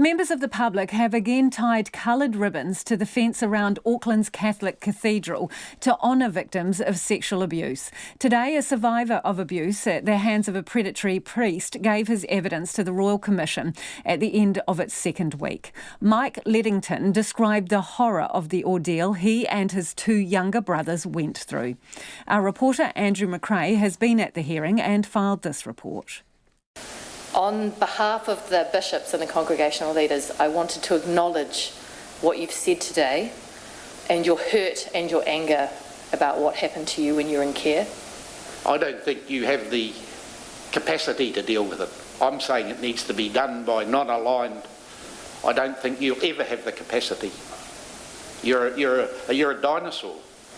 Members of the public have again tied coloured ribbons to the fence around Auckland's Catholic Cathedral to honour victims of sexual abuse. Today, a survivor of abuse at the hands of a predatory priest gave his evidence to the Royal Commission at the end of its second week. Mike Ledington described the horror of the ordeal he and his two younger brothers went through. Our reporter Andrew McRae has been at the hearing and filed this report. On behalf of the bishops and the congregational leaders, I wanted to acknowledge what you've said today and your hurt and your anger about what happened to you when you were in care. I don't think you have the capacity to deal with it. I'm saying it needs to be done by non-aligned. I don't think you'll ever have the capacity. You're a dinosaur.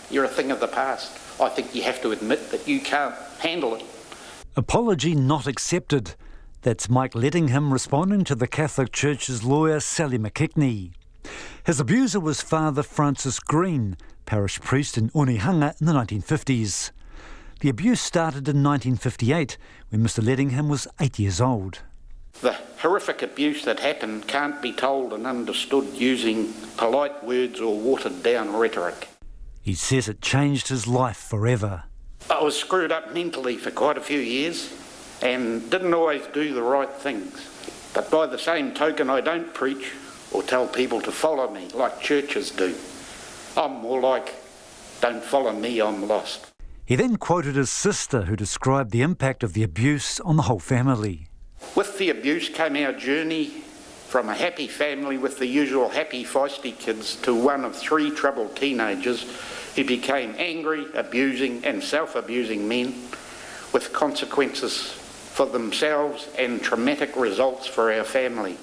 You're a thing of the past. I think you have to admit that you can't handle it. Apology not accepted. That's Mike Ledingham responding to the Catholic Church's lawyer Sally McKechnie. His abuser was Father Francis Green, parish priest in Onehunga in the 1950s. The abuse started in 1958 when Mr Ledingham was 8 years old. The horrific abuse that happened can't be told and understood using polite words or watered-down rhetoric. He says it changed his life forever. I was screwed up mentally for quite a few years and didn't always do the right things. But by the same token, I don't preach or tell people to follow me like churches do. I'm more like, don't follow me, I'm lost. He then quoted his sister, who described the impact of the abuse on the whole family. With the abuse came our journey from a happy family with the usual happy feisty kids to one of 3 troubled teenagers who became angry, abusing and self-abusing men with consequences for themselves and traumatic results for our family.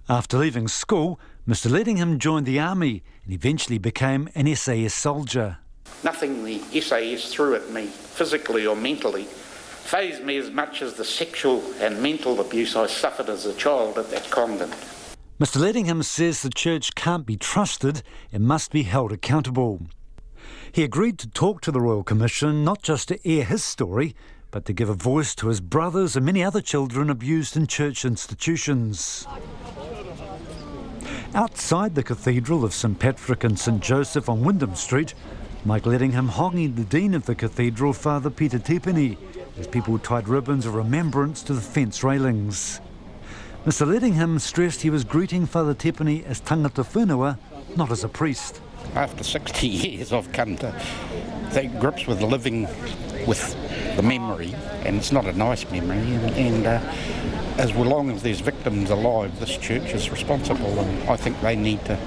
After leaving school, Mr Ledingham joined the army and eventually became an SAS soldier. Nothing the SAS threw at me, physically or mentally, fazed me as much as the sexual and mental abuse I suffered as a child at that convent. Mr Ledingham says the church can't be trusted and must be held accountable. He agreed to talk to the Royal Commission not just to air his story, but to give a voice to his brothers and many other children abused in church institutions. Outside the Cathedral of St Patrick and St Joseph on Wyndham Street, Mike Ledingham hogging the Dean of the Cathedral, Father Peter Tepini, as people tied ribbons of remembrance to the fence railings. Mr Ledingham stressed he was greeting Father Tepini as tangata whenua, not as a priest. After 60 years I've come to take grips with living with the memory, and it's not a nice memory, and as long as there's victims alive, this church is responsible, and I think they need to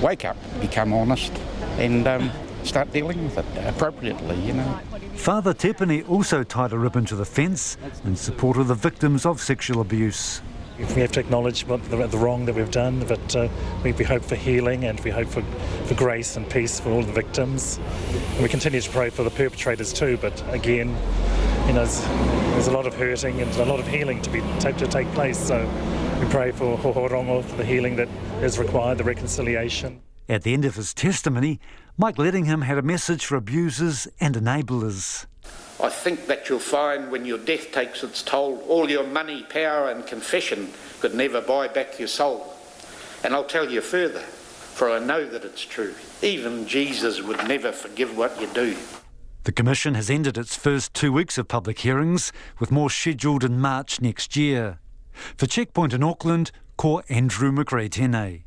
wake up, become honest and start dealing with it appropriately, you know. Father Tepini also tied a ribbon to the fence in support of the victims of sexual abuse. We have to acknowledge the wrong that we've done, but we hope for healing and we hope for grace and peace for all the victims. And we continue to pray for the perpetrators too, but again, you know, there's a lot of hurting and a lot of healing to take place, so we pray for hohorongo, for the healing that is required, the reconciliation. At the end of his testimony, Mike Ledingham had a message for abusers and enablers. I think that you'll find when your death takes its toll, all your money, power and confession could never buy back your soul. And I'll tell you further, for I know that it's true. Even Jesus would never forgive what you do. The Commission has ended its first 2 weeks of public hearings, with more scheduled in March next year. For Checkpoint in Auckland, ko Andrew McRae tēnei.